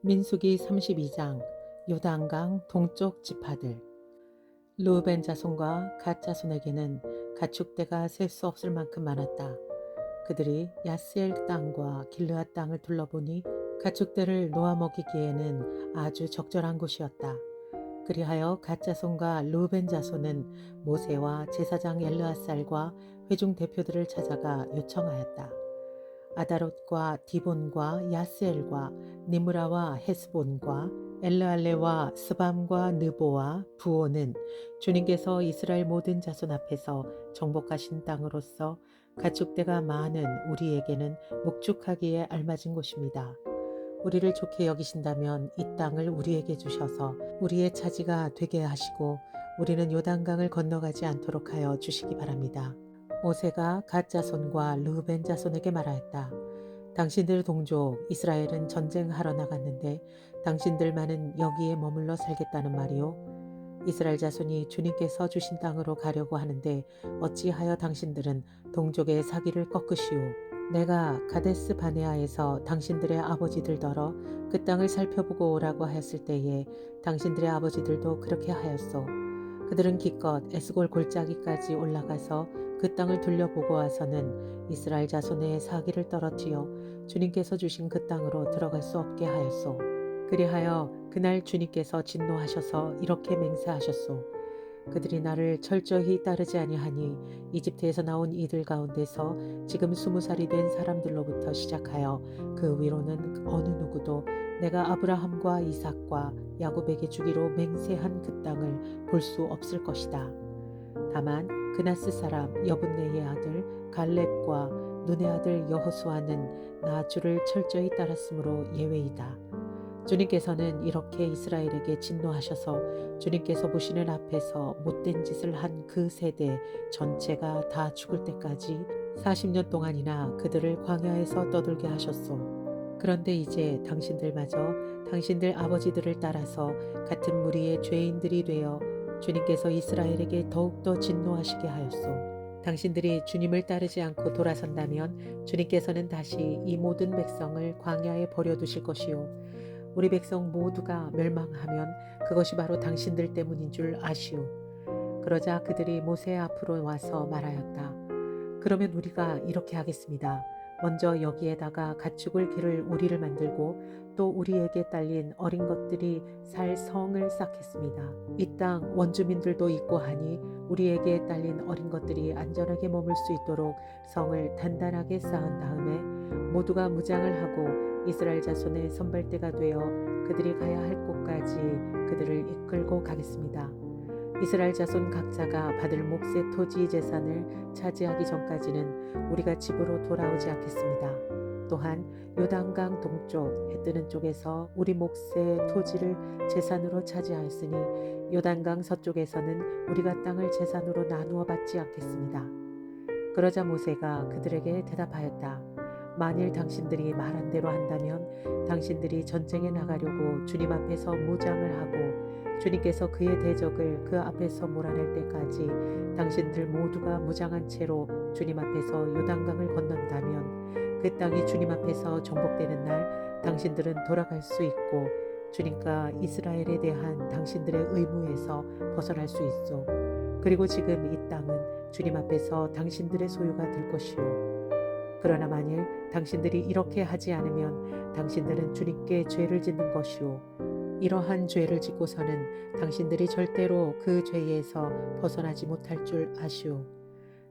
민수기 32장 요단강 동쪽 지파들. 르우벤 자손과 갓 자손에게는 가축대가 셀 수 없을 만큼 많았다. 그들이 야스엘 땅과 길르앗 땅을 둘러보니 가축대를 놓아 먹이기에는 아주 적절한 곳이었다. 그리하여 갓 자손과 르우벤 자손은 모세와 제사장 엘르앗살과 회중 대표들을 찾아가 요청하였다. 아다롯과 디본과 야스엘과 니므라와 헤스본과 엘르알레와 스밤과 느보와 부오는 주님께서 이스라엘 모든 자손 앞에서 정복하신 땅으로서 가축대가 많은 우리에게는 목축하기에 알맞은 곳입니다. 우리를 좋게 여기신다면 이 땅을 우리에게 주셔서 우리의 차지가 되게 하시고 우리는 요단강을 건너가지 않도록 하여 주시기 바랍니다. 모세가 갓 자손과 르우벤 자손에게 말하였다. 당신들 동족 이스라엘은 전쟁하러 나갔는데 당신들만은 여기에 머물러 살겠다는 말이요. 이스라엘 자손이 주님께서 주신 땅으로 가려고 하는데 어찌하여 당신들은 동족의 사기를 꺾으시오. 내가 가데스 바네아에서 당신들의 아버지들더러 그 땅을 살펴보고 오라고 하였을 때에 당신들의 아버지들도 그렇게 하였소. 그들은 기껏 에스골 골짜기까지 올라가서 그 땅을 둘러보고 와서는 이스라엘 자손의 사기를 떨어뜨려 주님께서 주신 그 땅으로 들어갈 수 없게 하였소. 그리하여 그날 주님께서 진노하셔서 이렇게 맹세하셨소. 그들이 나를 철저히 따르지 아니하니 이집트에서 나온 이들 가운데서 지금 20살이 된 사람들로부터 시작하여 그 위로는 어느 누구도 내가 아브라함과 이삭과 야곱에게 주기로 맹세한 그 땅을 볼 수 없을 것이다. 다만 그나스 사람 여분네의 아들 갈렙과 눈의 아들 여호수아는 나 주를 철저히 따랐으므로 예외이다. 주님께서는 이렇게 이스라엘에게 진노하셔서 주님께서 보시는 앞에서 못된 짓을 한 그 세대 전체가 다 죽을 때까지 40년 동안이나 그들을 광야에서 떠돌게 하셨소. 그런데 이제 당신들마저 당신들 아버지들을 따라서 같은 무리의 죄인들이 되어 주님께서 이스라엘에게 더욱더 진노하시게 하였소. 당신들이 주님을 따르지 않고 돌아선다면 주님께서는 다시 이 모든 백성을 광야에 버려두실 것이요. 우리 백성 모두가 멸망하면 그것이 바로 당신들 때문인 줄 아시오. 그러자 그들이 모세 앞으로 와서 말하였다. 그러면 우리가 이렇게 하겠습니다. 먼저 여기에다가 가축을 기를 우리를 만들고 또 우리에게 딸린 어린 것들이 살 성을 쌓겠습니다. 이 땅 원주민들도 있고 하니 우리에게 딸린 어린 것들이 안전하게 머물 수 있도록 성을 단단하게 쌓은 다음에 모두가 무장을 하고 이스라엘 자손의 선발대가 되어 그들이 가야 할 곳까지 그들을 이끌고 가겠습니다. 이스라엘 자손 각자가 받을 몫의 토지 재산을 차지하기 전까지는 우리가 집으로 돌아오지 않겠습니다. 또한 요단강 동쪽 해 뜨는 쪽에서 우리 몫의 토지를 재산으로 차지하였으니 요단강 서쪽에서는 우리가 땅을 재산으로 나누어 받지 않겠습니다. 그러자 모세가 그들에게 대답하였다. 만일 당신들이 말한 대로 한다면 당신들이 전쟁에 나가려고 주님 앞에서 무장을 하고 주님께서 그의 대적을 그 앞에서 몰아낼 때까지 당신들 모두가 무장한 채로 주님 앞에서 요단강을 건넌다면 그 땅이 주님 앞에서 정복되는 날 당신들은 돌아갈 수 있고 주님과 이스라엘에 대한 당신들의 의무에서 벗어날 수 있어. 그리고 지금 이 땅은 주님 앞에서 당신들의 소유가 될 것이요. 그러나 만일 당신들이 이렇게 하지 않으면 당신들은 주님께 죄를 짓는 것이요. 이러한 죄를 짓고서는 당신들이 절대로 그 죄에서 벗어나지 못할 줄 아시오.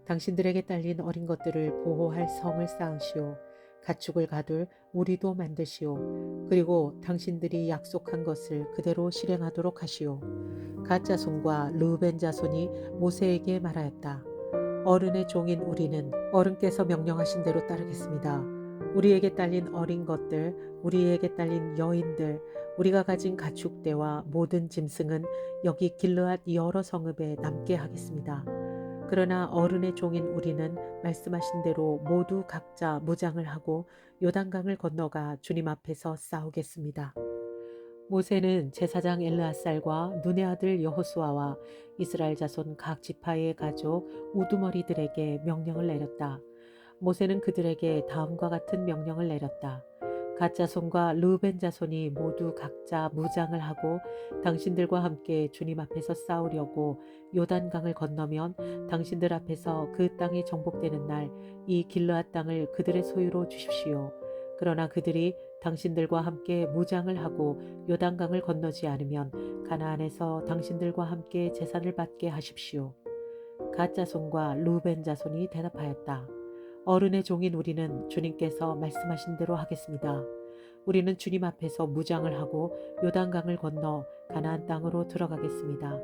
당신들에게 딸린 어린 것들을 보호할 성을 쌓으시오. 가축을 가둘 우리도 만드시오. 그리고 당신들이 약속한 것을 그대로 실행하도록 하시오. 갓 자손과 르우벤 자손이 모세에게 말하였다. 어른의 종인 우리는 어른께서 명령하신 대로 따르겠습니다. 우리에게 딸린 어린 것들, 우리에게 딸린 여인들, 우리가 가진 가축대와 모든 짐승은 여기 길르앗 여러 성읍에 남게 하겠습니다. 그러나 어른의 종인 우리는 말씀하신 대로 모두 각자 무장을 하고 요단강을 건너가 주님 앞에서 싸우겠습니다. 모세는 제사장 엘르앗살과 눈의 아들 여호수아와 이스라엘 자손 각 지파의 가족 우두머리들에게 명령을 내렸다. 모세는 그들에게 다음과 같은 명령을 내렸다. 갓 자손과 르우벤 자손이 모두 각자 무장을 하고 당신들과 함께 주님 앞에서 싸우려고 요단강을 건너면 당신들 앞에서 그 땅이 정복되는 날 이 길르앗 땅을 그들의 소유로 주십시오. 그러나 그들이 당신들과 함께 무장을 하고 요단강을 건너지 않으면 가나안에서 당신들과 함께 재산을 받게 하십시오. 갓 자손과 르우벤 자손이 대답하였다. 어른의 종인 우리는 주님께서 말씀하신 대로 하겠습니다. 우리는 주님 앞에서 무장을 하고 요단강을 건너 가나안 땅으로 들어가겠습니다.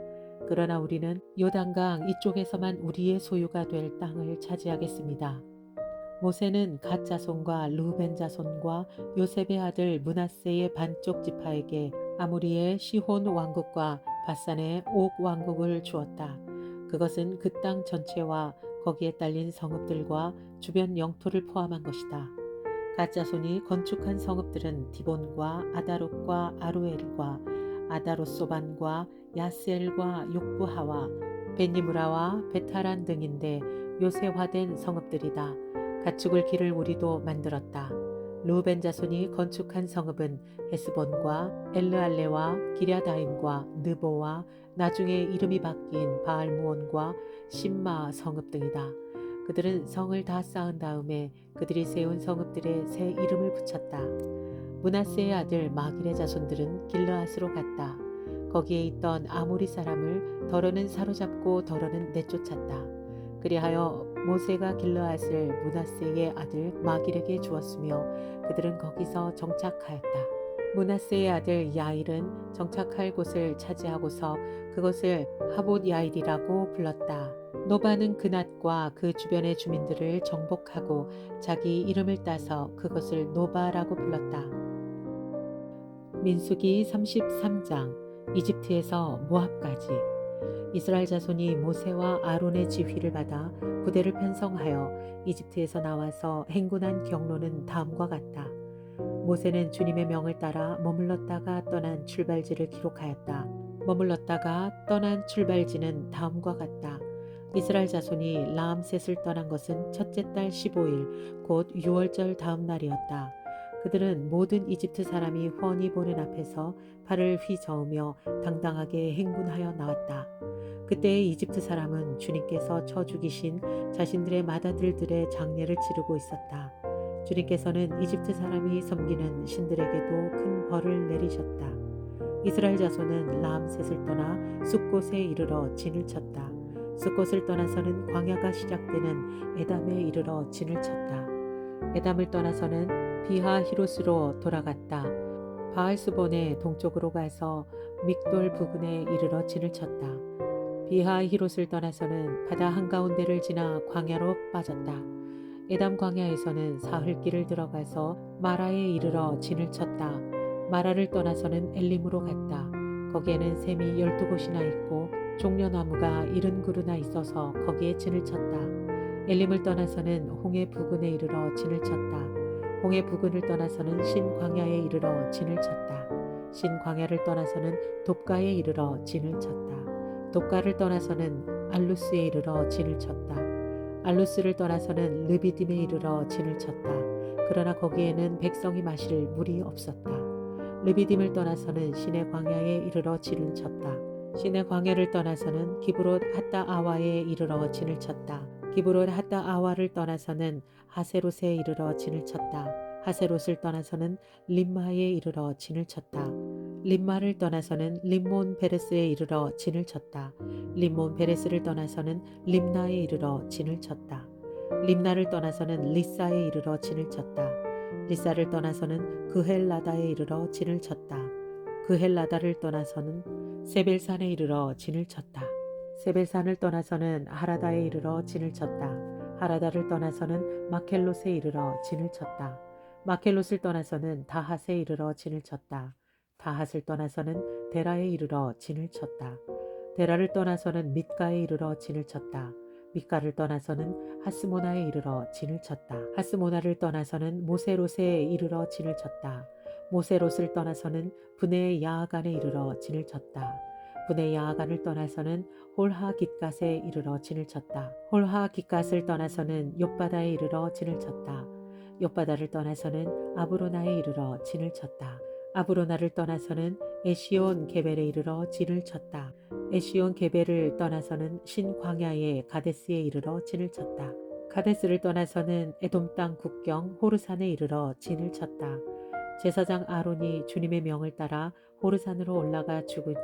그러나 우리는 요단강 이쪽에서만 우리의 소유가 될 땅을 차지하겠습니다. 모세는 갓 자손과 르우벤 자손과 요셉의 아들 므낫세의 반쪽 지파에게 아무리의 시혼 왕국과 바산의 옥 왕국을 주었다. 그것은 그 땅 전체와 거기에 딸린 성읍들과 주변 영토를 포함한 것이다. 갓 자손이 건축한 성읍들은 디본과 아다롯과 아루엘과 아다롯소반과 야스엘과 욕부하와 벤니무라와 베타란 등인데 요새화된 성읍들이다. 가축을 기를 우리도 만들었다. 르우벤 자손이 건축한 성읍은 헤스본과 엘르알레와 기랴다임과 느보와 나중에 이름이 바뀐 바알무온과 심마 성읍 등이다. 그들은 성을 다 쌓은 다음에 그들이 세운 성읍들에 새 이름을 붙였다. 므낫세의 아들 마길의 자손들은 길르앗으로 갔다. 거기에 있던 아모리 사람을 더러는 사로잡고 더러는 내쫓았다. 그리하여 모세가 길르앗을 므낫세의 아들 마길에게 주었으며 그들은 거기서 정착하였다. 므낫세의 아들 야일은 정착할 곳을 차지하고서 그것을 하봇 야일이라고 불렀다. 노바는 그낫과 그 주변의 주민들을 정복하고 자기 이름을 따서 그것을 노바라고 불렀다. 민수기 33장. 이집트에서 모압까지. 이스라엘 자손이 모세와 아론의 지휘를 받아 부대를 편성하여 이집트에서 나와서 행군한 경로는 다음과 같다. 모세는 주님의 명을 따라 머물렀다가 떠난 출발지를 기록하였다. 머물렀다가 떠난 출발지는 다음과 같다. 이스라엘 자손이 라암셋을 떠난 것은 첫째 달 15일 곧 6월절 다음 날이었다. 그들은 모든 이집트 사람이 훤히 보는 앞에서 팔을 휘저으며 당당하게 행군하여 나왔다. 그때의 이집트 사람은 주님께서 쳐 죽이신 자신들의 맏아들들의 장례를 치르고 있었다. 주님께서는 이집트 사람이 섬기는 신들에게도 큰 벌을 내리셨다. 이스라엘 자손은 라암셋을 떠나 숫곳에 이르러 진을 쳤다. 숫곳을 떠나서는 광야가 시작되는 에담에 이르러 진을 쳤다. 에담을 떠나서는 비하 히롯으로 돌아갔다. 바알스본의 동쪽으로 가서 믹돌 부근에 이르러 진을 쳤다. 비하 히롯을 떠나서는 바다 한가운데를 지나 광야로 빠졌다. 에담 광야에서는 사흘길을 들어가서 마라에 이르러 진을 쳤다. 마라를 떠나서는 엘림으로 갔다. 거기에는 샘이 12곳이나 있고 종려나무가 70그루나 있어서 거기에 진을 쳤다. 엘림을 떠나서는 홍해 부근에 이르러 진을 쳤다. 홍해 부근을 떠나서는 신광야에 이르러 진을 쳤다. 신광야를 떠나서는 돕가에 이르러 진을 쳤다. 돕가를 떠나서는 알루스에 이르러 진을 쳤다. 알루스를 떠나서는 르비딤에 이르러 진을 쳤다. 그러나 거기에는 백성이 마실 물이 없었다. 르비딤을 떠나서는 신의 광야에 이르러 진을 쳤다. 신의 광야를 떠나서는 기브롯 핫다아와에 이르러 진을 쳤다. 기브롯 핫다아와를 떠나서는 하세롯에 이르러 진을 쳤다. 하세롯을 떠나서는 림마에 이르러 진을 쳤다. 림마를 떠나서는 림몬 베레스에 이르러 진을 쳤다. 림몬 베레스를 떠나서는 림나에 이르러 진을 쳤다. 림나를 떠나서는 리사에 이르러 진을 쳤다. 리사를 떠나서는 그헬라다에 이르러 진을 쳤다. 그헬라다를 떠나서는 세벨산에 이르러 진을 쳤다. 세벨산을 떠나서는 하라다에 이르러 진을 쳤다. 하라다를 떠나서는 마켈롯에 이르러 진을 쳤다. 마켈롯을 떠나서는 다핫에 이르러 진을 쳤다. 다핫을 떠나서는 데라에 이르러 진을 쳤다. 데라를 떠나서는 mit가에 이르러 진을 쳤다. mit가를 떠나서는 하스모나에 이르러 진을 쳤다. 하스모나를 떠나서는 모세롯에 이르러 진을 쳤다. 모세롯을 떠나서는 브네 야아간에 이르러 진을 쳤다. 브네 야아간을 떠나서는 홀하 깃갓에 이르러 진을 쳤다. 홀하 깃갓을 떠나서는 욥바다에 이르러 진을 쳤다. 욥바다를 떠나서는 아브로나에 이르러 진을 쳤다. 아브로나를 떠나서는 에시온 게벨에 이르러 진을 쳤다. 에시온 게벨을 떠나서는 신광야의 가데스에 이르러 진을 쳤다. 가데스를 떠나서는 에돔 땅 국경 호르산에 이르러 진을 쳤다. 제사장 아론이 주님의 명을 따라 호르산으로 올라가 죽으니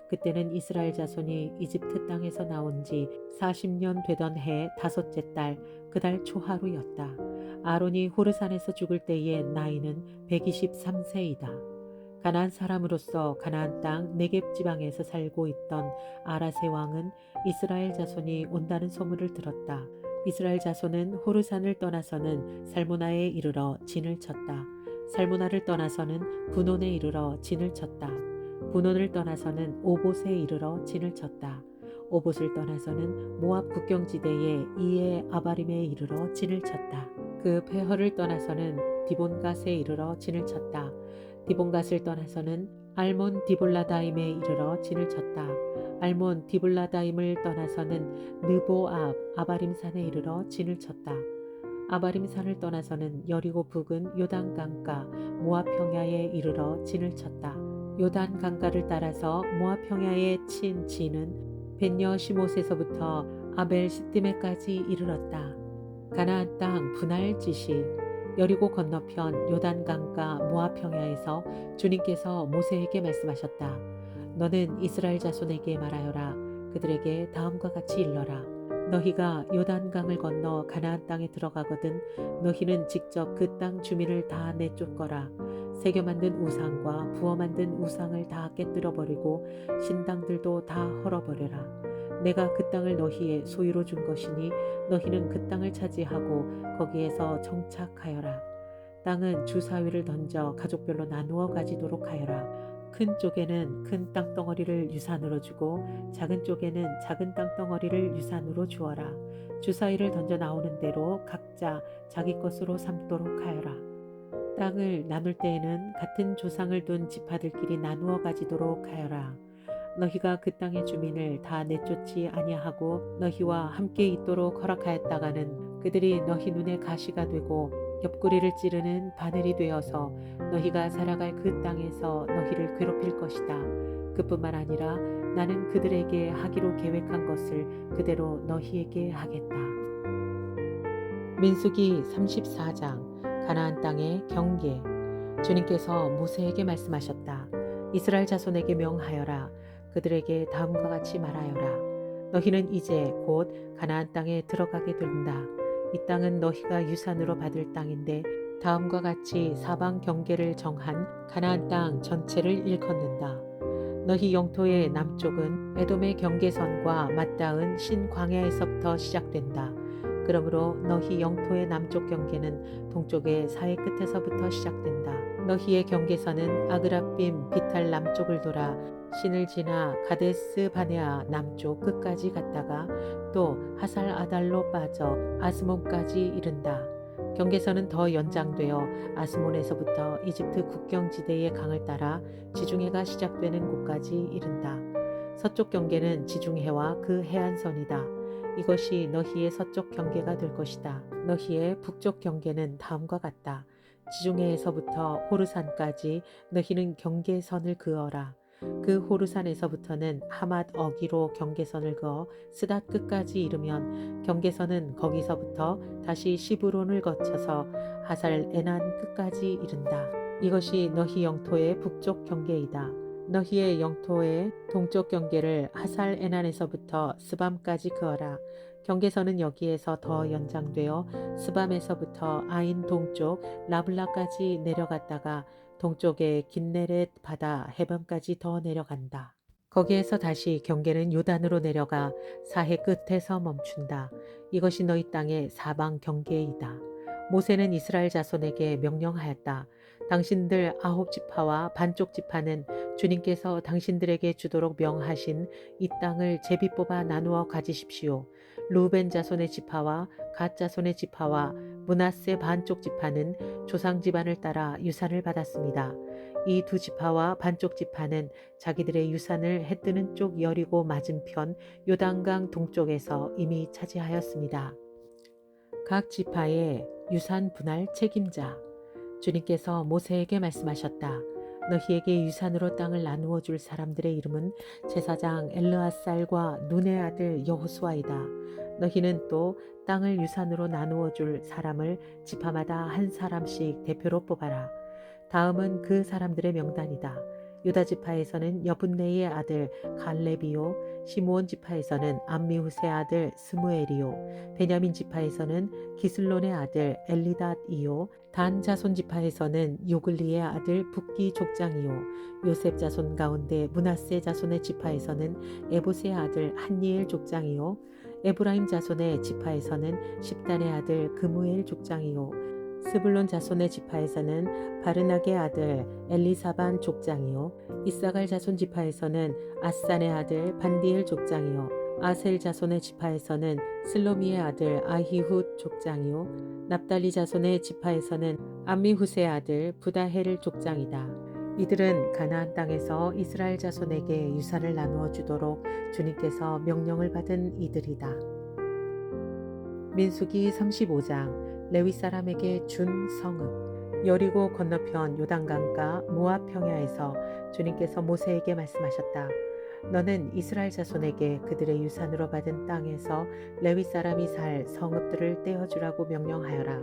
그때는 이스라엘 자손이 이집트 땅에서 나온 지 40년 되던 해 다섯째 달 그 달 초하루였다. 아론이 호르산에서 죽을 때의 나이는 123세이다. 가나안 사람으로서 가나안 땅 네겝 지방에서 살고 있던 아라세 왕은 이스라엘 자손이 온다는 소문을 들었다. 이스라엘 자손은 호르산을 떠나서는 살모나에 이르러 진을 쳤다. 살모나를 떠나서는 분온에 이르러 진을 쳤다. 분온을 떠나서는 오봇에 이르러 진을 쳤다. 오봇을 떠나서는 모압 국경지대의 이에 아바림에 이르러 진을 쳤다. 그 페허를 떠나서는 디본갓에 이르러 진을 쳤다. 디본갓을 떠나서는 알몬 디볼라다임에 이르러 진을 쳤다. 알몬 디볼라다임을 떠나서는 느보압 아바림산에 이르러 진을 쳤다. 아바림산을 떠나서는 여리고 북은 요단강가 모압 평야에 이르러 진을 쳤다. 요단 강가를 따라서 모압 평야에 친 진은 벳여 시못에서부터 아벨 시띠메까지 이르렀다. 가나안 땅 분할 지시 여리고 건너편 요단 강가 모압 평야에서 주님께서 모세에게 말씀하셨다. 너는 이스라엘 자손에게 말하여라. 그들에게 다음과 같이 일러라. 너희가 요단강을 건너 가나안 땅에 들어가거든 너희는 직접 그 땅 주민을 다 내쫓거라. 새겨 만든 우상과 부어 만든 우상을 다 깨뜨려 버리고 신당들도 다 헐어버려라. 내가 그 땅을 너희의 소유로 준 것이니 너희는 그 땅을 차지하고 거기에서 정착하여라. 땅은 주사위를 던져 가족별로 나누어 가지도록 하여라. 큰 쪽에는 큰 땅덩어리를 유산으로 주고 작은 쪽에는 작은 땅덩어리를 유산으로 주어라. 주사위를 던져 나오는 대로 각자 자기 것으로 삼도록 하여라. 땅을 나눌 때에는 같은 조상을 둔 지파들끼리 나누어 가지도록 하여라. 너희가 그 땅의 주민을 다 내쫓지 아니하고 너희와 함께 있도록 허락하였다가는 그들이 너희 눈에 가시가 되고 옆구리를 찌르는 바늘이 되어서 너희가 살아갈 그 땅에서 너희를 괴롭힐 것이다. 그뿐만 아니라 나는 그들에게 하기로 계획한 것을 그대로 너희에게 하겠다. 민수기 34장 가나안 땅의 경계. 주님께서 모세에게 말씀하셨다. 이스라엘 자손에게 명하여라. 그들에게 다음과 같이 말하여라. 너희는 이제 곧 가나안 땅에 들어가게 된다. 이 땅은 너희가 유산으로 받을 땅인데 다음과 같이 사방 경계를 정한 가나안 땅 전체를 일컫는다. 너희 영토의 남쪽은 에돔의 경계선과 맞닿은 신광야에서부터 시작된다. 그러므로 너희 영토의 남쪽 경계는 동쪽의 사해 끝에서부터 시작된다. 너희의 경계선은 아그라빔 비탈 남쪽을 돌아 신을 지나 가데스 바네아 남쪽 끝까지 갔다가 또 하살 아달로 빠져 아스몬까지 이른다. 경계선은 더 연장되어 아스몬에서부터 이집트 국경지대의 강을 따라 지중해가 시작되는 곳까지 이른다. 서쪽 경계는 지중해와 그 해안선이다. 이것이 너희의 서쪽 경계가 될 것이다. 너희의 북쪽 경계는 다음과 같다. 지중해에서부터 호르산까지 너희는 경계선을 그어라. 그 호르산에서부터는 하맛 어기로 경계선을 그어 스닷 끝까지 이르면 경계선은 거기서부터 다시 시브론을 거쳐서 하살 에난 끝까지 이른다. 이것이 너희 영토의 북쪽 경계이다. 너희의 영토의 동쪽 경계를 하살 에난에서부터 스밤까지 그어라. 경계선은 여기에서 더 연장되어 스밤에서부터 아인 동쪽 라블라까지 내려갔다가 동쪽의 긴네렛 바다 해변까지 더 내려간다. 거기에서 다시 경계는 요단으로 내려가 사해 끝에서 멈춘다. 이것이 너희 땅의 사방 경계이다. 모세는 이스라엘 자손에게 명령하였다. 당신들 9지파와 반쪽 지파는 주님께서 당신들에게 주도록 명하신 이 땅을 제비 뽑아 나누어 가지십시오. 루벤 자손의 지파와 갓 자손의 지파와 므낫세 반쪽 지파는 조상 집안을 따라 유산을 받았습니다. 이 두 지파와 반쪽 지파는 자기들의 유산을 해뜨는 쪽 여리고 맞은편 요단강 동쪽에서 이미 차지하였습니다. 각 지파에 유산 분할 책임자. 주님께서 모세에게 말씀하셨다. 너희에게 유산으로 땅을 나누어 줄 사람들의 이름은 제사장 엘르앗살과 눈의 아들 여호수아이다. 너희는 또 땅을 유산으로 나누어 줄 사람을 지파마다 한 사람씩 대표로 뽑아라. 다음은 그 사람들의 명단이다. 유다 지파에서는 여분네의 아들 갈렙이요, 시므온 지파에서는 암미후스의 아들 스무엘이요, 베냐민 지파에서는 기슬론의 아들 엘리닷이요, 단 자손 지파에서는 요글리의 아들 붓기 족장이요, 요셉 자손 가운데 므낫세 자손의 지파에서는 에봇의 아들 한니엘 족장이요, 에브라임 자손의 지파에서는 십단의 아들 그무엘 족장이요, 스불론 자손의 지파에서는 바르낙의 아들 엘리사반 족장이요, 이사갈 자손 지파에서는 아산의 아들 반디엘 족장이요, 아셀 자손의 지파에서는 슬로미의 아들 아히훗 족장이요, 납달리 자손의 지파에서는 암미후스의 아들 부다헬 족장이다. 이들은 가나안 땅에서 이스라엘 자손에게 유산을 나누어 주도록 주님께서 명령을 받은 이들이다. 민수기 35장. 레위 사람에게 준 성읍. 여리고 건너편 요단강가 모압 평야에서 주님께서 모세에게 말씀하셨다. 너는 이스라엘 자손에게 그들의 유산으로 받은 땅에서 레위 사람이 살 성읍들을 떼어주라고 명령하여라.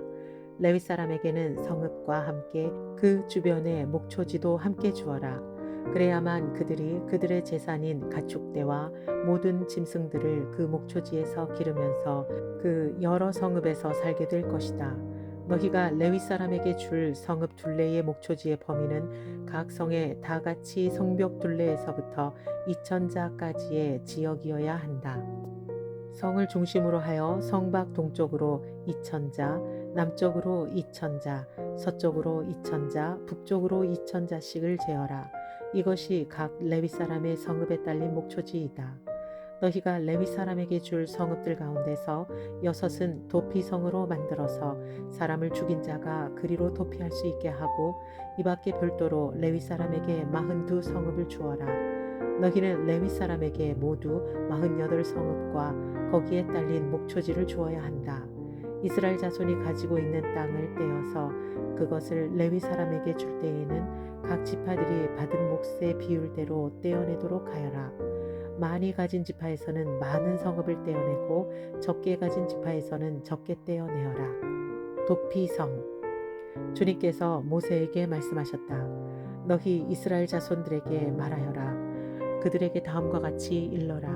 레위 사람에게는 성읍과 함께 그 주변의 목초지도 함께 주어라. 그래야만 그들이 그들의 재산인 가축대와 모든 짐승들을 그 목초지에서 기르면서 그 여러 성읍에서 살게 될 것이다. 너희가 레위 사람에게 줄 성읍 둘레의 목초지의 범위는 각 성의 다 같이 성벽 둘레에서부터 2000자까지의 지역이어야 한다. 성을 중심으로 하여 성 밖 동쪽으로 2000자, 남쪽으로 2000자, 서쪽으로 2000자, 북쪽으로 2000자씩을 재어라. 이것이 각 레위 사람의 성읍에 딸린 목초지이다. 너희가 레위 사람에게 줄 성읍들 가운데서 6은 도피성으로 만들어서 사람을 죽인 자가 그리로 도피할 수 있게 하고 이 밖에 별도로 레위 사람에게 42성읍을 주어라. 너희는 레위 사람에게 모두 48성읍과 거기에 딸린 목초지를 주어야 한다. 이스라엘 자손이 가지고 있는 땅을 떼어서 그것을 레위 사람에게 줄 때에는 각 지파들이 받은 몫의 비율대로 떼어내도록 하여라. 많이 가진 지파에서는 많은 성읍을 떼어내고 적게 가진 지파에서는 적게 떼어내어라. 도피성. 주님께서 모세에게 말씀하셨다. 너희 이스라엘 자손들에게 말하여라. 그들에게 다음과 같이 일러라.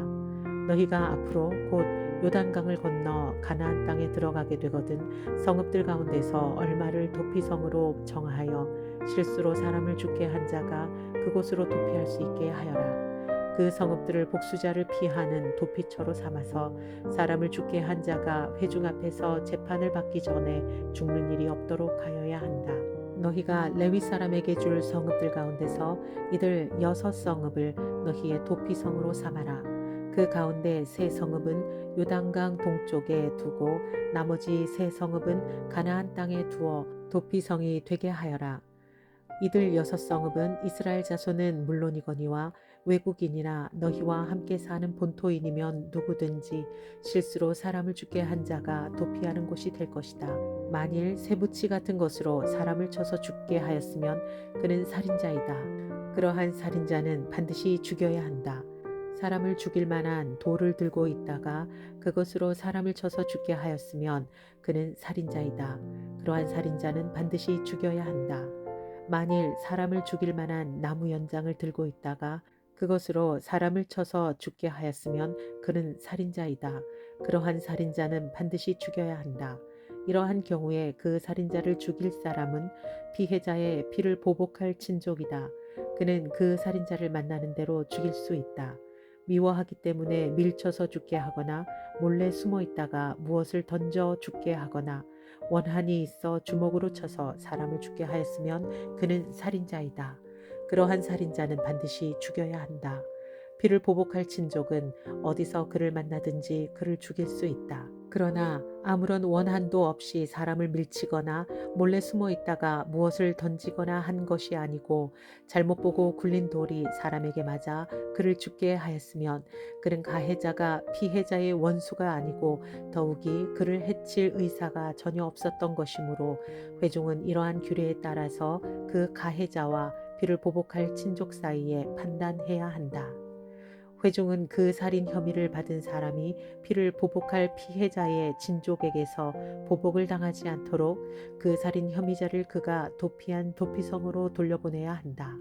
너희가 앞으로 곧 요단강을 건너 가나안 땅에 들어가게 되거든 성읍들 가운데서 얼마를 도피성으로 정하여 실수로 사람을 죽게 한 자가 그곳으로 도피할 수 있게 하여라. 그 성읍들을 복수자를 피하는 도피처로 삼아서 사람을 죽게 한 자가 회중 앞에서 재판을 받기 전에 죽는 일이 없도록 하여야 한다. 너희가 레위 사람에게 줄 성읍들 가운데서 이들 6성읍을 너희의 도피성으로 삼아라. 그 가운데 3성읍은 요단강 동쪽에 두고 나머지 3성읍은 가나안 땅에 두어 도피성이 되게 하여라. 이들 6성읍은 이스라엘 자손은 물론이거니와 외국인이나 너희와 함께 사는 본토인이면 누구든지 실수로 사람을 죽게 한 자가 도피하는 곳이 될 것이다. 만일 쇠붙이 같은 것으로 사람을 쳐서 죽게 하였으면 그는 살인자이다. 그러한 살인자는 반드시 죽여야 한다. 사람을 죽일 만한 돌을 들고 있다가 그것으로 사람을 쳐서 죽게 하였으면 그는 살인자이다. 그러한 살인자는 반드시 죽여야 한다. 만일 사람을 죽일 만한 나무 연장을 들고 있다가 그것으로 사람을 쳐서 죽게 하였으면 그는 살인자이다. 그러한 살인자는 반드시 죽여야 한다. 이러한 경우에 그 살인자를 죽일 사람은 피해자의 피를 보복할 친족이다. 그는 그 살인자를 만나는 대로 죽일 수 있다. 미워하기 때문에 밀쳐서 죽게 하거나 몰래 숨어 있다가 무엇을 던져 죽게 하거나 원한이 있어 주먹으로 쳐서 사람을 죽게 하였으면 그는 살인자이다. 그러한 살인자는 반드시 죽여야 한다. 피를 보복할 친족은 어디서 그를 만나든지 그를 죽일 수 있다. 그러나 아무런 원한도 없이 사람을 밀치거나 몰래 숨어 있다가 무엇을 던지거나 한 것이 아니고 잘못 보고 굴린 돌이 사람에게 맞아 그를 죽게 하였으면 그는 가해자가 피해자의 원수가 아니고 더욱이 그를 해칠 의사가 전혀 없었던 것이므로 회중은 이러한 규례에 따라서 그 가해자와 피를 보복할 친족 사이에 판단해야 한다. 회중은 그 살인 혐의를 받은 사람이 피를 보복할 피해자의 친족에게서 보복을 당하지 않도록 그 살인 혐의자를 그가 도피한 도피성으로 돌려보내야 한다.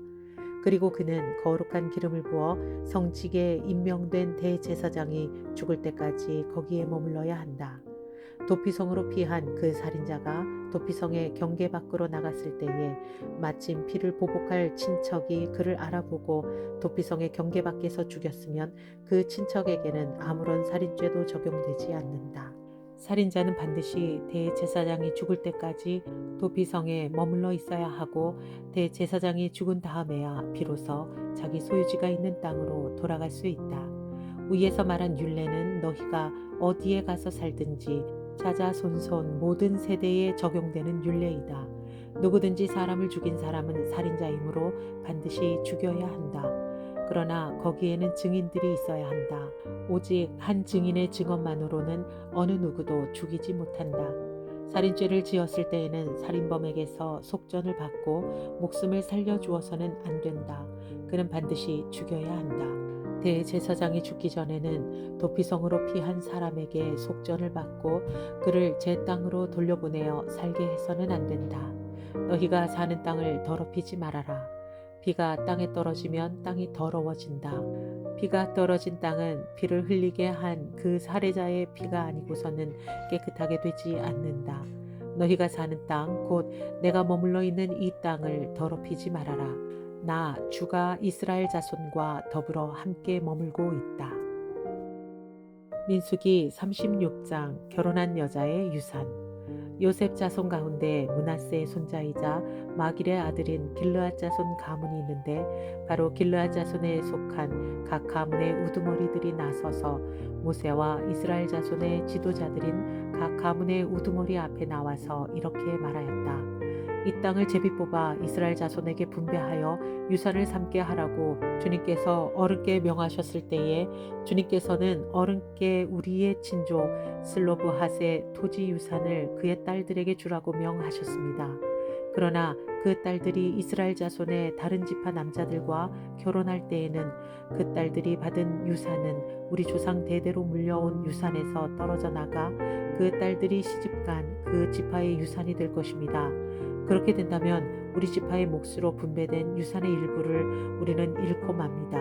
그리고 그는 거룩한 기름을 부어 성직에 임명된 대제사장이 죽을 때까지 거기에 머물러야 한다. 도피성으로 피한 그 살인자가 도피성의 경계 밖으로 나갔을 때에 마침 피를 보복할 친척이 그를 알아보고 도피성의 경계 밖에서 죽였으면 그 친척에게는 아무런 살인죄도 적용되지 않는다. 살인자는 반드시 대제사장이 죽을 때까지 도피성에 머물러 있어야 하고 대제사장이 죽은 다음에야 비로소 자기 소유지가 있는 땅으로 돌아갈 수 있다. 위에서 말한 율례는 너희가 어디에 가서 살든지 자자손손 모든 세대에 적용되는 율례이다. 누구든지 사람을 죽인 사람은 살인자이므로 반드시 죽여야 한다. 그러나 거기에는 증인들이 있어야 한다. 오직 한 증인의 증언만으로는 어느 누구도 죽이지 못한다. 살인죄를 지었을 때에는 살인범에게서 속전을 받고 목숨을 살려주어서는 안 된다. 그는 반드시 죽여야 한다. 대제사장이 죽기 전에는 도피성으로 피한 사람에게 속전을 받고 그를 제 땅으로 돌려보내어 살게 해서는 안 된다. 너희가 사는 땅을 더럽히지 말아라. 비가 땅에 떨어지면 땅이 더러워진다. 비가 떨어진 땅은 피를 흘리게 한 그 살해자의 피가 아니고서는 깨끗하게 되지 않는다. 너희가 사는 땅, 곧 내가 머물러 있는 이 땅을 더럽히지 말아라. 나 주가 이스라엘 자손과 더불어 함께 머물고 있다. 민수기 36장 결혼한 여자의 유산. 요셉 자손 가운데 므낫세의 손자이자 마길의 아들인 길르앗 자손 가문이 있는데 바로 길르앗 자손에 속한 각 가문의 우두머리들이 나서서 모세와 이스라엘 자손의 지도자들인 각 가문의 우두머리 앞에 나와서 이렇게 말하였다. 이 땅을 제비 뽑아 이스라엘 자손에게 분배하여 유산을 삼게 하라고 주님께서 어른께 명하셨을 때에 주님께서는 어른께 우리의 친족 슬로브핫의 토지 유산을 그의 딸들에게 주라고 명하셨습니다. 그러나 그 딸들이 이스라엘 자손의 다른 지파 남자들과 결혼할 때에는 그 딸들이 받은 유산은 우리 조상 대대로 물려온 유산에서 떨어져 나가 그 딸들이 시집간 그 지파의 유산이 될 것입니다. 그렇게 된다면 우리 지파의 몫으로 분배된 유산의 일부를 우리는 잃고 맙니다.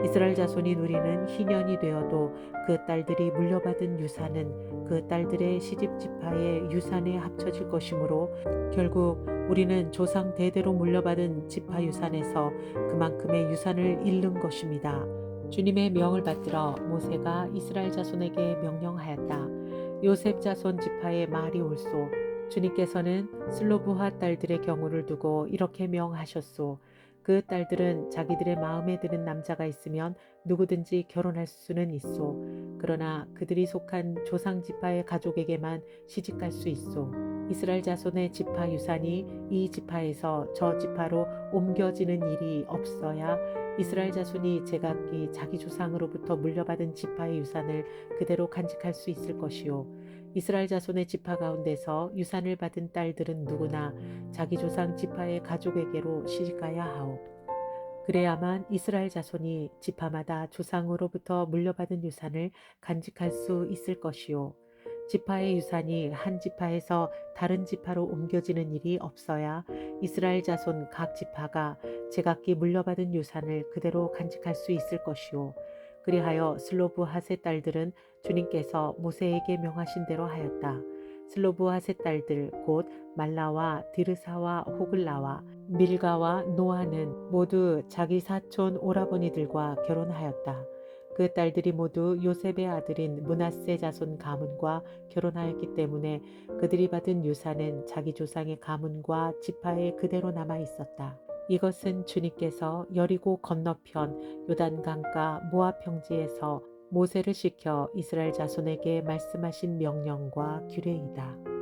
이스라엘 자손이 누리는 희년이 되어도 그 딸들이 물려받은 유산은 그 딸들의 시집 지파의 유산에 합쳐질 것이므로 결국 우리는 조상 대대로 물려받은 지파 유산에서 그만큼의 유산을 잃는 것입니다. 주님의 명을 받들어 모세가 이스라엘 자손에게 명령하였다. 요셉 자손 지파의 말이 옳소. 주님께서는 슬로브핫 딸들의 경우를 두고 이렇게 명하셨소. 그 딸들은 자기들의 마음에 드는 남자가 있으면 누구든지 결혼할 수는 있소. 그러나 그들이 속한 조상 지파의 가족에게만 시집갈 수 있소. 이스라엘 자손의 지파 유산이 이 지파에서 저 지파로 옮겨지는 일이 없어야 이스라엘 자손이 제각기 자기 조상으로부터 물려받은 지파의 유산을 그대로 간직할 수 있을 것이요. 이스라엘 자손의 지파 가운데서 유산을 받은 딸들은 누구나 자기 조상 지파의 가족에게로 시집가야 하오. 그래야만 이스라엘 자손이 지파마다 조상으로부터 물려받은 유산을 간직할 수 있을 것이요. 지파의 유산이 한 지파에서 다른 지파로 옮겨지는 일이 없어야 이스라엘 자손 각 지파가 제각기 물려받은 유산을 그대로 간직할 수 있을 것이요. 그리하여 슬로브핫의 딸들은 주님께서 모세에게 명하신 대로 하였다. 슬로브핫의 딸들 곧 말라와 디르사와 호글라와 밀가와 노아는 모두 자기 사촌 오라버니들과 결혼하였다. 그 딸들이 모두 요셉의 아들인 므낫세 자손 가문과 결혼하였기 때문에 그들이 받은 유산은 자기 조상의 가문과 지파에 그대로 남아 있었다. 이것은 주님께서 여리고 건너편 요단강가 모압 평지에서 모세를 시켜 이스라엘 자손에게 말씀하신 명령과 규례이다.